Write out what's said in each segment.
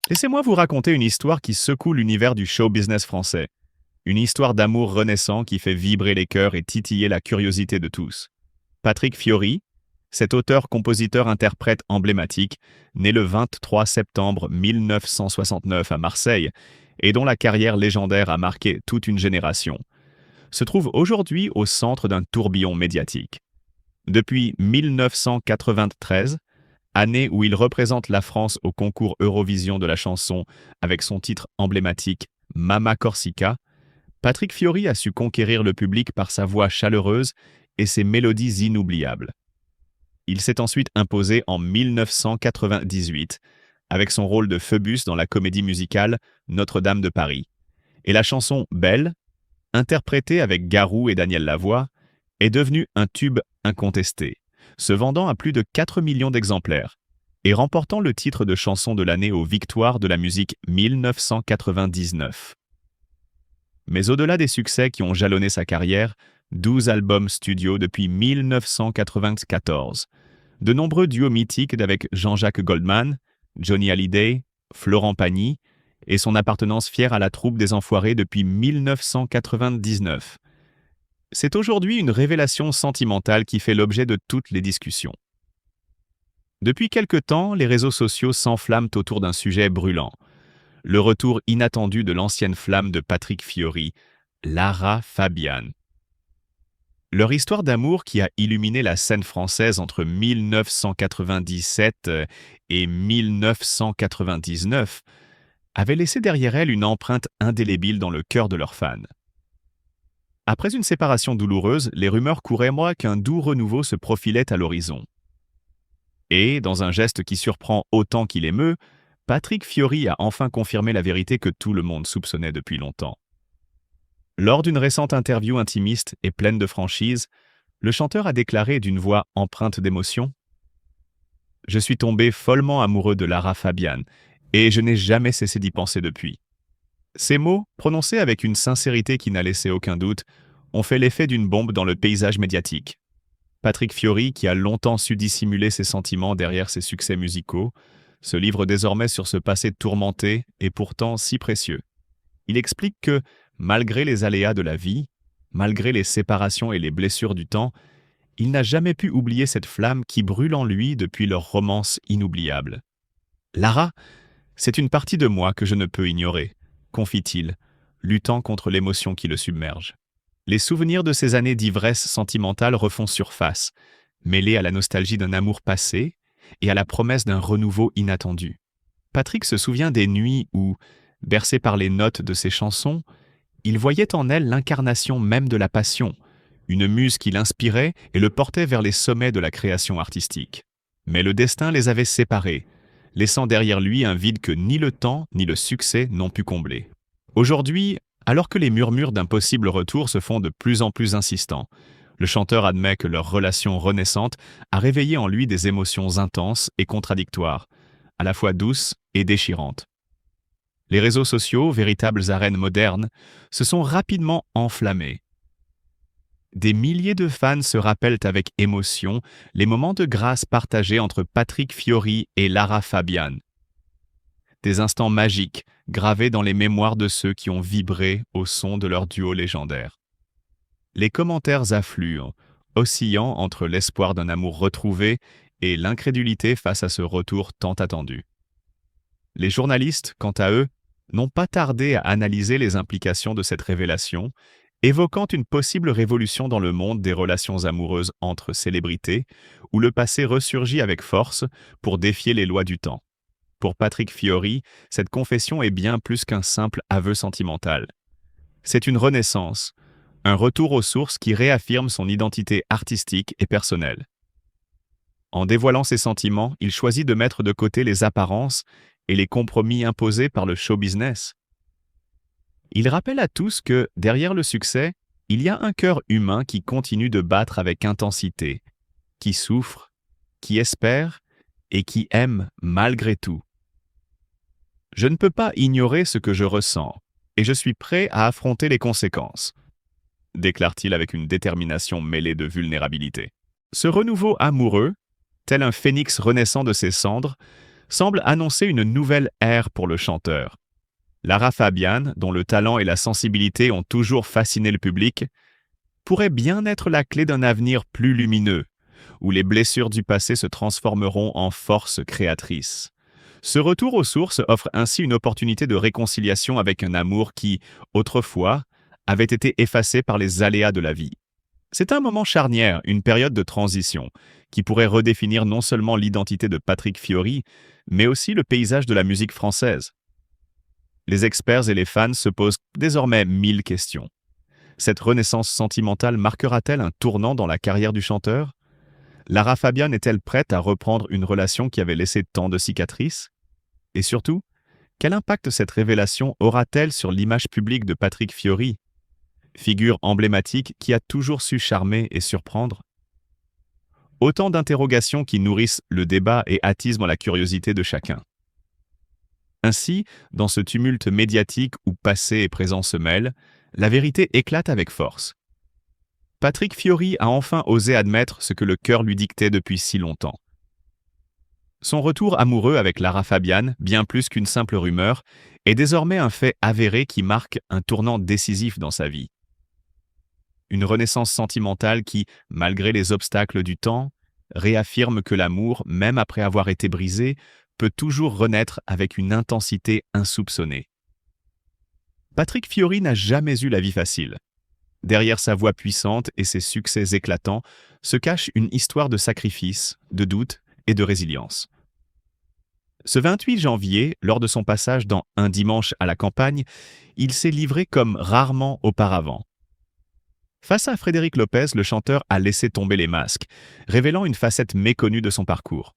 Laissez-moi vous raconter une histoire qui secoue l'univers du show business français. Une histoire d'amour renaissant qui fait vibrer les cœurs et titiller la curiosité de tous. Patrick Fiori, cet auteur-compositeur-interprète emblématique, né le 23 septembre 1969 à Marseille et dont la carrière légendaire a marqué toute une génération, se trouve aujourd'hui au centre d'un tourbillon médiatique. Depuis 1993, année où il représente la France au concours Eurovision de la chanson avec son titre emblématique Mama Corsica, Patrick Fiori a su conquérir le public par sa voix chaleureuse et ses mélodies inoubliables. Il s'est ensuite imposé en 1998 avec son rôle de Phoebus dans la comédie musicale Notre-Dame de Paris. Et la chanson Belle, interprétée avec Garou et Daniel Lavoie, est devenue un tube incontesté, se vendant à plus de 4 millions d'exemplaires et remportant le titre de chanson de l'année aux Victoires de la musique 1999. Mais au-delà des succès qui ont jalonné sa carrière, 12 albums studio depuis 1994, de nombreux duos mythiques avec Jean-Jacques Goldman, Johnny Hallyday, Florent Pagny et son appartenance fière à la troupe des Enfoirés depuis 1999. C'est aujourd'hui une révélation sentimentale qui fait l'objet de toutes les discussions. Depuis quelque temps, les réseaux sociaux s'enflamment autour d'un sujet brûlant. Le retour inattendu de l'ancienne flamme de Patrick Fiori, Lara Fabian. Leur histoire d'amour qui a illuminé la scène française entre 1997 et 1999 avait laissé derrière elle une empreinte indélébile dans le cœur de leurs fans. Après une séparation douloureuse, les rumeurs couraient qu'un doux renouveau se profilait à l'horizon. Et, dans un geste qui surprend autant qu'il émeut, Patrick Fiori a enfin confirmé la vérité que tout le monde soupçonnait depuis longtemps. Lors d'une récente interview intimiste et pleine de franchise, le chanteur a déclaré d'une voix empreinte d'émotion : « Je suis tombé follement amoureux de Lara Fabian, et je n'ai jamais cessé d'y penser depuis. » Ces mots, prononcés avec une sincérité qui n'a laissé aucun doute, ont fait l'effet d'une bombe dans le paysage médiatique. Patrick Fiori, qui a longtemps su dissimuler ses sentiments derrière ses succès musicaux, se livre désormais sur ce passé tourmenté et pourtant si précieux. Il explique que, malgré les aléas de la vie, malgré les séparations et les blessures du temps, il n'a jamais pu oublier cette flamme qui brûle en lui depuis leur romance inoubliable. « Lara, c'est une partie de moi que je ne peux ignorer », confie-t-il, luttant contre l'émotion qui le submerge. Les souvenirs de ces années d'ivresse sentimentale refont surface, mêlés à la nostalgie d'un amour passé et à la promesse d'un renouveau inattendu. Patrick se souvient des nuits où, bercé par les notes de ses chansons, il voyait en elle l'incarnation même de la passion, une muse qui l'inspirait et le portait vers les sommets de la création artistique. Mais le destin les avait séparés, laissant derrière lui un vide que ni le temps ni le succès n'ont pu combler. Aujourd'hui, alors que les murmures d'un possible retour se font de plus en plus insistants, le chanteur admet que leur relation renaissante a réveillé en lui des émotions intenses et contradictoires, à la fois douces et déchirantes. Les réseaux sociaux, véritables arènes modernes, se sont rapidement enflammés. Des milliers de fans se rappellent avec émotion les moments de grâce partagés entre Patrick Fiori et Lara Fabian. Des instants magiques gravés dans les mémoires de ceux qui ont vibré au son de leur duo légendaire. Les commentaires affluent, oscillant entre l'espoir d'un amour retrouvé et l'incrédulité face à ce retour tant attendu. Les journalistes, quant à eux, n'ont pas tardé à analyser les implications de cette révélation, évoquant une possible révolution dans le monde des relations amoureuses entre célébrités, où le passé ressurgit avec force pour défier les lois du temps. Pour Patrick Fiori, cette confession est bien plus qu'un simple aveu sentimental. C'est une renaissance, un retour aux sources qui réaffirme son identité artistique et personnelle. En dévoilant ses sentiments, il choisit de mettre de côté les apparences et les compromis imposés par le show business. Il rappelle à tous que, derrière le succès, il y a un cœur humain qui continue de battre avec intensité, qui souffre, qui espère et qui aime malgré tout. « Je ne peux pas ignorer ce que je ressens, et je suis prêt à affronter les conséquences », déclare-t-il avec une détermination mêlée de vulnérabilité. Ce renouveau amoureux, tel un phénix renaissant de ses cendres, semble annoncer une nouvelle ère pour le chanteur. Lara Fabian, dont le talent et la sensibilité ont toujours fasciné le public, pourrait bien être la clé d'un avenir plus lumineux, où les blessures du passé se transformeront en force créatrice. Ce retour aux sources offre ainsi une opportunité de réconciliation avec un amour qui, autrefois, avait été effacé par les aléas de la vie. C'est un moment charnière, une période de transition, qui pourrait redéfinir non seulement l'identité de Patrick Fiori, mais aussi le paysage de la musique française. Les experts et les fans se posent désormais 1000 questions. Cette renaissance sentimentale marquera-t-elle un tournant dans la carrière du chanteur? Lara Fabian est-elle prête à reprendre une relation qui avait laissé tant de cicatrices? Et surtout, quel impact cette révélation aura-t-elle sur l'image publique de Patrick Fiori, figure emblématique qui a toujours su charmer et surprendre? Autant d'interrogations qui nourrissent le débat et attisent la curiosité de chacun. Ainsi, dans ce tumulte médiatique où passé et présent se mêlent, la vérité éclate avec force. Patrick Fiori a enfin osé admettre ce que le cœur lui dictait depuis si longtemps. Son retour amoureux avec Lara Fabian, bien plus qu'une simple rumeur, est désormais un fait avéré qui marque un tournant décisif dans sa vie. Une renaissance sentimentale qui, malgré les obstacles du temps, réaffirme que l'amour, même après avoir été brisé, peut toujours renaître avec une intensité insoupçonnée. Patrick Fiori n'a jamais eu la vie facile. Derrière sa voix puissante et ses succès éclatants se cache une histoire de sacrifice, de doute et de résilience. Ce 28 janvier, lors de son passage dans Un dimanche à la campagne, il s'est livré comme rarement auparavant. Face à Frédéric Lopez, le chanteur a laissé tomber les masques, révélant une facette méconnue de son parcours.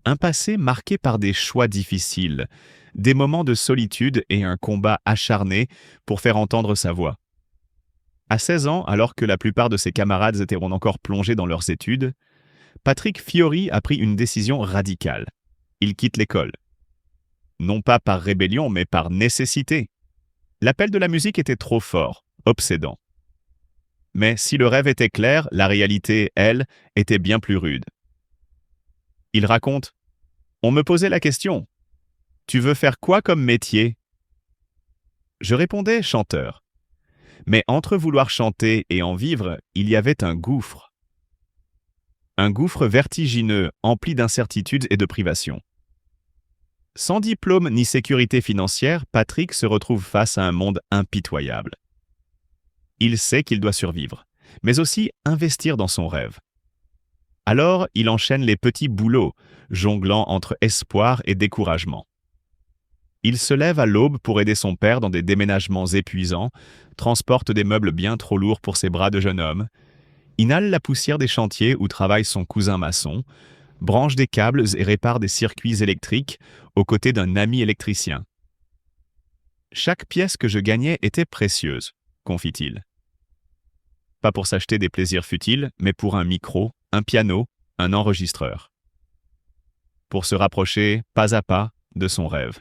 Un passé marqué par des choix difficiles, des moments de solitude et un combat acharné pour faire entendre sa voix. À 16 ans, alors que la plupart de ses camarades étaient encore plongés dans leurs études, Patrick Fiori a pris une décision radicale. Il quitte l'école. Non pas par rébellion, mais par nécessité. L'appel de la musique était trop fort, obsédant. Mais si le rêve était clair, la réalité, elle, était bien plus rude. Il raconte « On me posait la question « Tu veux faire quoi comme métier ?» Je répondais « chanteur ». Mais entre vouloir chanter et en vivre, il y avait un gouffre. Un gouffre vertigineux, empli d'incertitudes et de privations. Sans diplôme ni sécurité financière, Patrick se retrouve face à un monde impitoyable. Il sait qu'il doit survivre, mais aussi investir dans son rêve. Alors, il enchaîne les petits boulots, jonglant entre espoir et découragement. Il se lève à l'aube pour aider son père dans des déménagements épuisants, transporte des meubles bien trop lourds pour ses bras de jeune homme, inhale la poussière des chantiers où travaille son cousin maçon, branche des câbles et répare des circuits électriques aux côtés d'un ami électricien. Chaque pièce que je gagnais était précieuse, confie-t-il. Pas pour s'acheter des plaisirs futiles, mais pour un micro, un piano, un enregistreur. Pour se rapprocher, pas à pas, de son rêve.